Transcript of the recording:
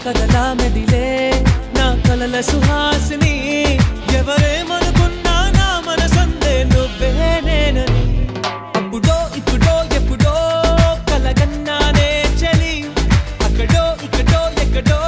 కదలా మెదిలే నా కలల సుహాసిని ఎవరేమనుకున్నా నా మనసందే నువ్వే నేనని అప్పుడో ఇప్పుడో ఎప్పుడో కలగన్నానే చలి అక్కడో ఇక్కడో ఎక్కడో